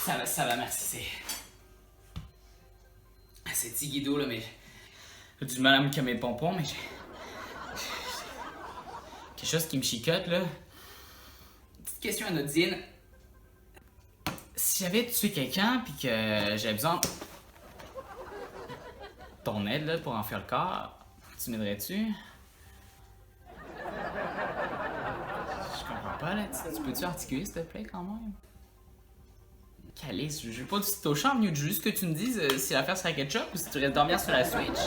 Ça va, merci, c'est petit Guido, là, mais j'ai du mal à me calmer mes pompons, mais j'ai quelque chose qui me chicote, là. Petite question anodine. Si j'avais tué quelqu'un, puis que j'avais besoin de ton aide, là, pour en faire le corps, tu m'aiderais-tu? Je comprends pas, là. Tu peux-tu articuler, s'il te plaît, quand même? Calice, je veux pas du tout au champ, mieux juste que tu me dises si l'affaire serait ketchup ou si tu restes dormir sur la Switch.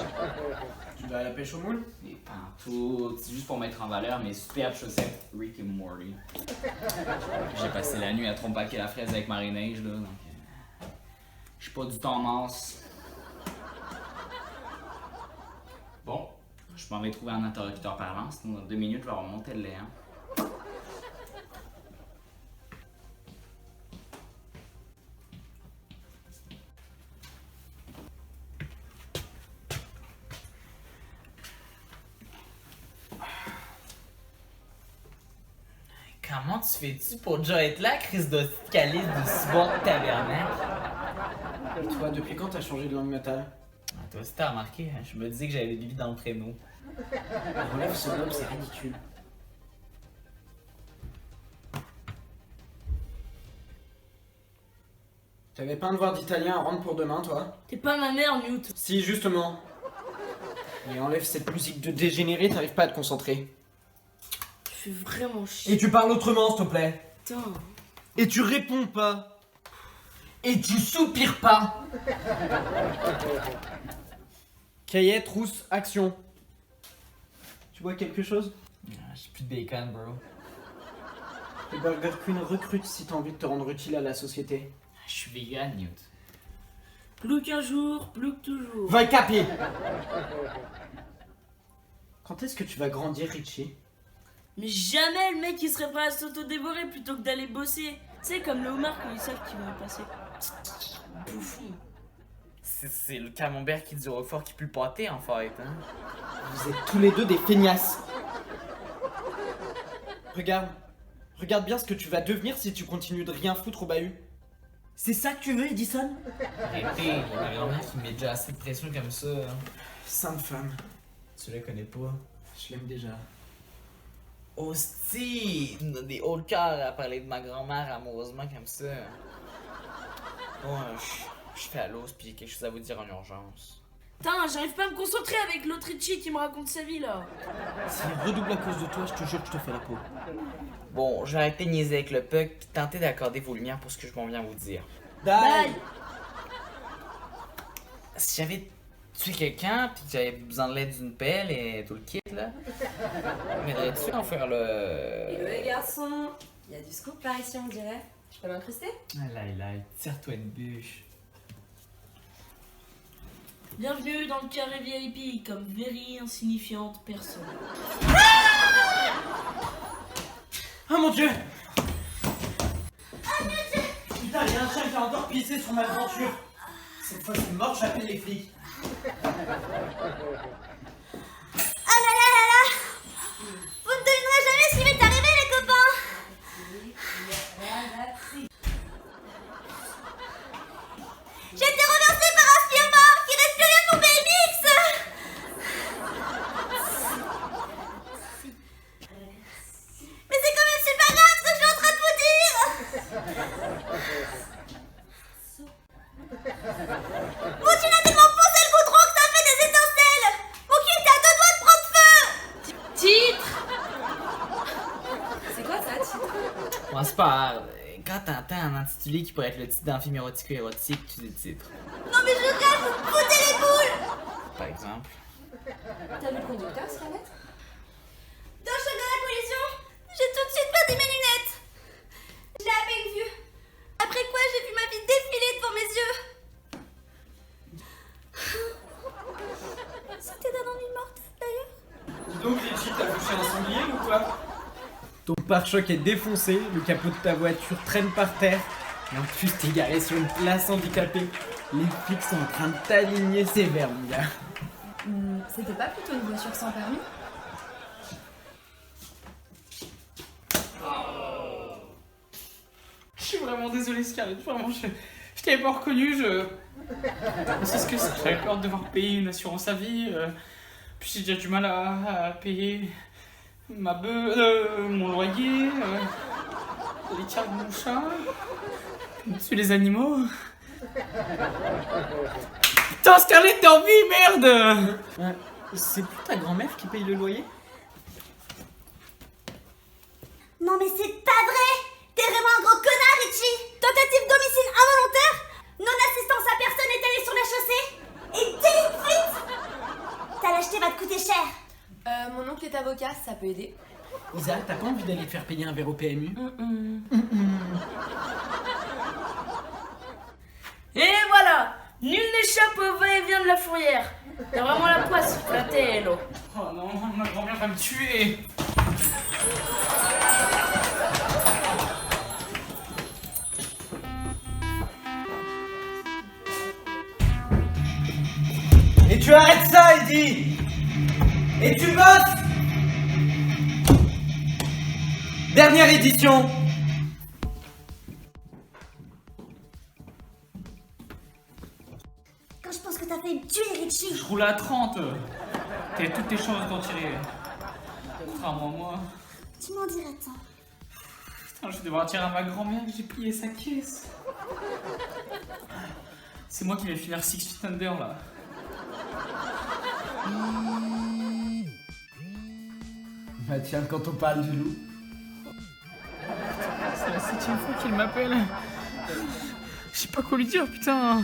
Tu vas à la pêche au moule? Et pantoute, c'est juste pour mettre en valeur mes superbes chaussettes Rick et Morty. J'ai passé la nuit à trop paquer la fraise avec Marie-Neige, là, donc... je suis pas du tout en masse. Bon, je m'en vais trouver un interlocuteur parlant, sinon dans 2 minutes, je vais remonter le lait, hein. Comment tu fais-tu pour déjà être là, Chris de calice de si bon tabernacle? Et toi, depuis quand t'as changé de langue natale? Ah, toi aussi t'as remarqué, hein? Je me disais que j'avais des bibi dans le prénom. Relève ce globe, c'est ridicule. T'avais pas un devoir d'italien à rendre pour demain, toi? T'es pas ma mère, Newt. Si, justement. Et enlève cette musique de dégénéré, t'arrives pas à te concentrer. Tu fais vraiment chier. Et tu parles autrement, s'il te plaît. Putain. Et tu réponds pas. Et tu soupires pas. Cahier, trousse, action. Tu vois quelque chose? J'ai plus de bacon, bro. Le Burger Queen recrute si t'as envie de te rendre utile à la société. Je suis vegan, Newt. Plus qu'un jour, plus que toujours. Va caper. Quand est-ce que tu vas grandir, Richie? Mais jamais le mec il serait prêt à s'auto-dévorer plutôt que d'aller bosser. C'est comme le homard quand ils savent qu'ils vont y passer. Bouffon. C'est le camembert qui dit au fort qui pue le pâté, en fait, hein. Vous êtes tous les deux des feignasses. Regarde. Regarde bien ce que tu vas devenir si tu continues de rien foutre au bahut. C'est ça que tu veux, Edison? Arrêtez, ma grand-mère qui me met déjà assez de pression comme ça, hein. Sainte femme. Tu la connais pas? Je l'aime déjà. Hostie! On a des hauts le cœur à parler de ma grand-mère amoureusement comme ça. Bon, je fais à l'os puis j'ai quelque chose à vous dire en urgence. Putain, j'arrive pas à me concentrer avec l'autre Richie qui me raconte sa vie là. S'il redouble à cause de toi, je te jure que je te fais la peau. Bon, j'ai arrêté de niaiser avec le puck puis tenter d'accorder vos lumières pour ce que je m'en viens vous dire. Bye. Si j'avais tué quelqu'un puis que j'avais besoin de l'aide d'une pelle et tout le kit là, m'aiderais-tu à en faire le... Hello les garçons, il y a du scoop par ici on dirait. Je peux m'incruster? Ah là, tire-toi une bûche. Bienvenue dans le carré VIP comme very insignifiante personne. Oh mon dieu! Putain, il y a un chien qui a encore pissé sur ma devanture. Cette fois c'est mort, j'appelle les flics. Ah là là là là! Vous ne devinerez jamais ce qui m'est arrivé, les copains! J'ai été renversée par un skieur mort qui respirait mon BMX! Mais c'est quand même super grave ce que je suis en train de vous dire! Mon chien a tellement foncé le goudron que ça fait des étincelles! Mon cul était à 2 doigts de prendre feu! Titre. C'est quoi ça, titre? Bon, c'est pas grave. Quand t'entends un intitulé qui pourrait être le titre d'un film érotico-érotique, tu dis le titre. Non mais je rêve, vous me foutez les boules! Par exemple. T'as vu le conducteur, Scarlett? Dans le choc de la collision, j'ai tout de suite perdu mes lunettes. Je l'ai à peine vue. Après quoi, j'ai vu ma vie défiler devant mes yeux. C'était d'un ennui mortel d'ailleurs. Dis donc, Richie, t'as touché un sanglier ou quoi? Ton pare-choc est défoncé, le capot de ta voiture traîne par terre. Et en plus, t'es garé sur une place handicapée. Les flics sont en train de t'aligner sévère, mon gars. C'était pas plutôt une voiture sans permis? Je suis vraiment désolé, Scarlett. Vraiment, je t'avais pas reconnu. C'est ce que c'est. J'avais peur de devoir payer une assurance à vie. Puis j'ai déjà du mal à payer mon loyer, les cartes de mon chat, puis les animaux. Putain, Scarlett, t'es en vie, merde! C'est plus ta grand-mère qui paye le loyer? Non mais c'est pas vrai! T'es vraiment un gros connard, Richie! Tentative d'homicide involontaire, non-assistance à personne étalée sur la chaussée, et délit de fuite! Ta lâcheté va te coûter cher! Mon oncle est avocat, ça peut aider. Isa, t'as pas envie d'aller te faire payer un verre au PMU? Et voilà! Nul n'échappe au va-et-vient de la fourrière. T'as vraiment la poisse flattée, Hello. Oh non, ma grand-mère va me tuer! Et tu arrêtes ça, Eddie! Et tu bosses! Dernière édition! Quand je pense que t'as fait me tuer, Richie! Je roule à 30! T'as toutes tes chances de t'en tirer. Contrairement à moi. Tu m'en diras tant. Putain, je vais devoir dire à ma grand-mère que j'ai plié sa caisse. C'est moi qui vais finir 6 feet under là. Bah tiens, quand on parle du loup. C'est la 7ème fois qu'il m'appelle. Je sais pas quoi lui dire, putain.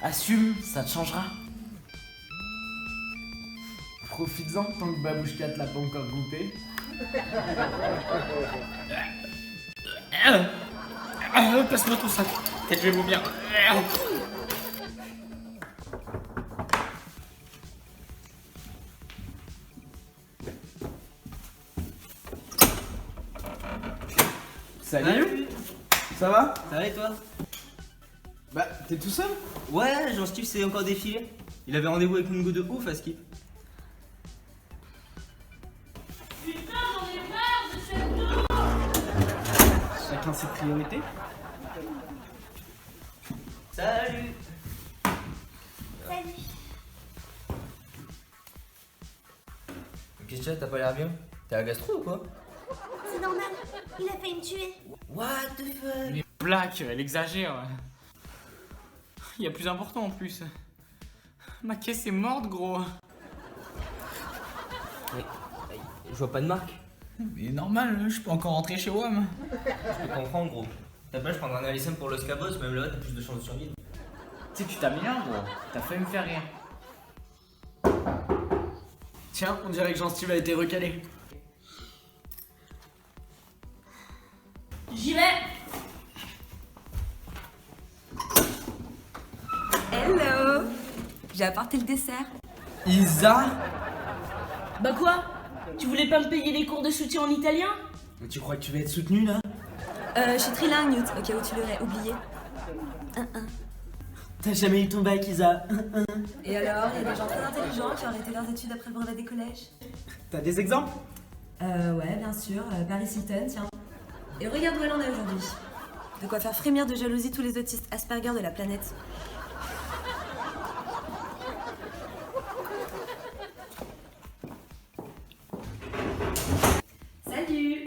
Assume, ça te changera. Profites-en tant que Babouchka te l'a pas encore goûté. Passe-moi tout ça. Peut-être je vais vomir. Salut. Ça va? Ça va et toi? Bah, t'es tout seul? Ouais, Jean-Steve s'est encore défilé. Il avait rendez-vous avec une go de ouf à Skip. Putain, j'en ai marre de cette eau. Chacun ses priorités. Salut! Salut! Qu'est-ce que t'as pas l'air bien? T'es à gastro ou quoi? C'est normal, il a failli me tuer. What the fuck? Mais Black, elle exagère. Il y a plus important en plus. Ma caisse est morte, gros. Mais, je vois pas de marque. Mais normal, je peux encore rentrer chez WAM. Je peux comprendre, gros. T'as pas, je prendrai un Allison pour Los Cabos, même là, t'as plus de chances de survivre. Tu sais que tu t'améliores, gros. T'as failli me faire rire. Tiens, on dirait que Jean-Steve a été recalé. J'y vais. Hello! J'ai apporté le dessert. Isa? Bah quoi? Tu voulais pas me payer les cours de soutien en italien? Mais tu crois que tu vas être soutenu là? Je suis trilingue, Newt, au cas où tu l'aurais oublié. T'as jamais eu ton bac, Isa? Et alors, il y a des gens très intelligents qui ont arrêté leurs études après le brevet des collèges? T'as des exemples? Ouais, bien sûr. Paris Hilton, tiens. Et regarde où elle en est aujourd'hui. De quoi faire frémir de jalousie tous les autistes Asperger de la planète. Salut!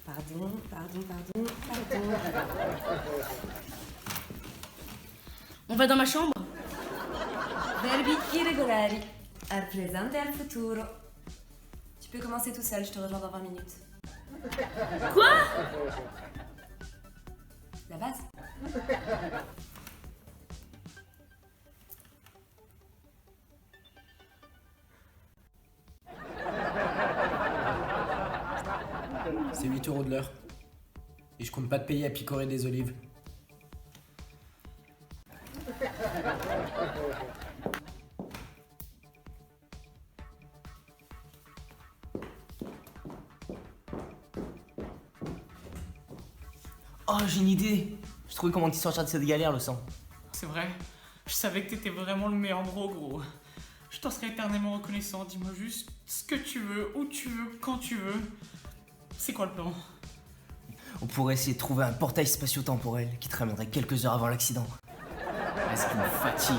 Pardon. On va dans ma chambre? Verbi irregolari. Al presente e al futuro. Tu peux commencer tout seul, je te rejoins dans 20 minutes. Quoi? La base. C'est 8 € de l'heure. Et je compte pas te payer à picorer des olives. Oh, j'ai une idée! Je trouvais comment t'y sortir de cette galère, le sang. C'est vrai, je savais que t'étais vraiment le meilleur bro, gros. Je t'en serai éternellement reconnaissant. Dis-moi juste ce que tu veux, où tu veux, quand tu veux. C'est quoi le plan? On pourrait essayer de trouver un portail spatio-temporel qui te ramènerait quelques heures avant l'accident. Est-ce qu'il me fatigue?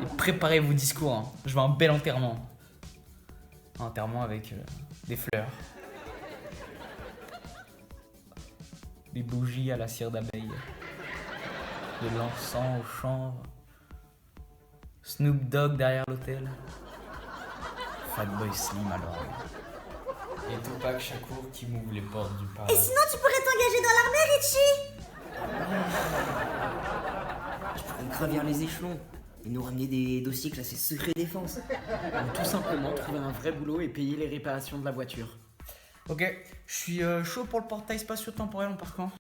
Et préparez vos discours, hein. Je veux un bel enterrement. Un enterrement avec des fleurs. Des bougies à la cire d'abeille. De l'encens au chanvre. Snoop Dogg derrière l'hôtel. Fatboy Slim à l'oreille. Et Tupac Shakur qui m'ouvre les portes du Et paradis. sinon, tu pourrais t'engager dans l'armée, Richie. Je pourrais gravir les échelons et nous ramener des dossiers classés secret défense. Ou tout simplement trouver un vrai boulot et payer les réparations de la voiture. Ok, je suis chaud pour le portail spatio-temporel en partant.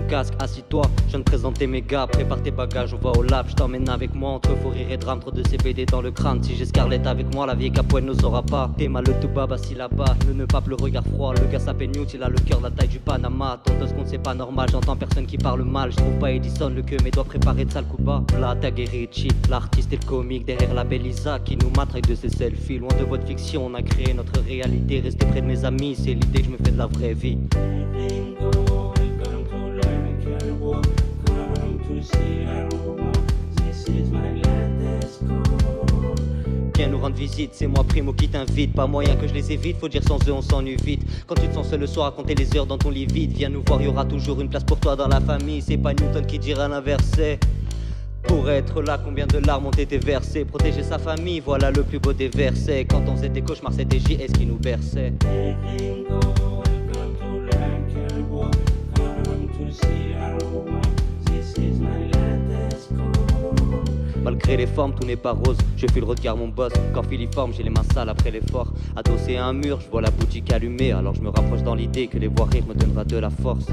Casque, assis-toi, je viens de présenter mes gars. Prépare tes bagages, on va au lab. Je t'emmène avec moi entre fou rire et drame. Trop de CBD dans le crâne. Si j'ai Scarlett avec moi, la vieille capoine ne saura pas. T'es mal le tout bas, assis là-bas. Ne pape le regard froid. Le gars s'appelle Newt, il a le cœur de la taille du Panama. Tonton, ce qu'on c'est pas normal. J'entends personne qui parle mal. Je trouve pas Edison, le queue, mais doit préparer de sale coup bas. Là, t'as Richie, l'artiste et le comique. Derrière la belle Isa qui nous matraque de ses selfies. Loin de votre fiction, on a créé notre réalité. Restez près de mes amis, c'est l'idée que je me fais de la vraie vie. Viens nous rendre visite, c'est moi Primo qui t'invite. Pas moyen que je les évite, faut dire sans eux on s'ennuie vite. Quand tu te sens seul le soir à compter les heures dans ton lit vide, viens nous voir, y aura toujours une place pour toi dans la famille. C'est pas Newton qui dira l'inverse. Pour être là, combien de larmes ont été versées. Protéger sa famille, voilà le plus beau des versets. Quand on faisait des cauchemars, c'était JS qui nous berçait. Malgré les formes, tout n'est pas rose. Je file le regard mon boss. Quand filiforme, j'ai les mains sales après l'effort. Adossé à un mur, je vois la boutique allumée. Alors je me rapproche dans l'idée que les voir rire me donnera de la force.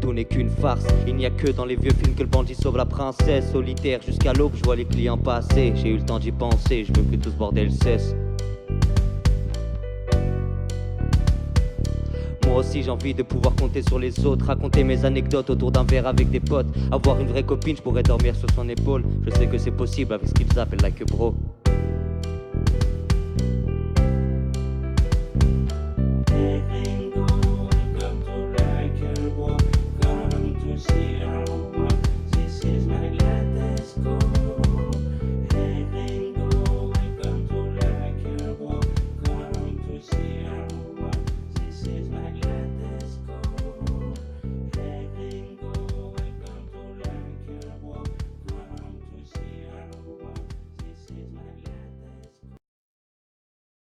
Tout n'est qu'une farce. Il n'y a que dans les vieux films que le bandit sauve la princesse. Solitaire jusqu'à l'aube, je vois les clients passer. J'ai eu le temps d'y penser, je veux que tout ce bordel cesse. Moi aussi j'ai envie de pouvoir compter sur les autres. Raconter mes anecdotes autour d'un verre avec des potes. Avoir une vraie copine, je pourrais dormir sur son épaule. Je sais que c'est possible avec ce qu'ils appellent like a bro.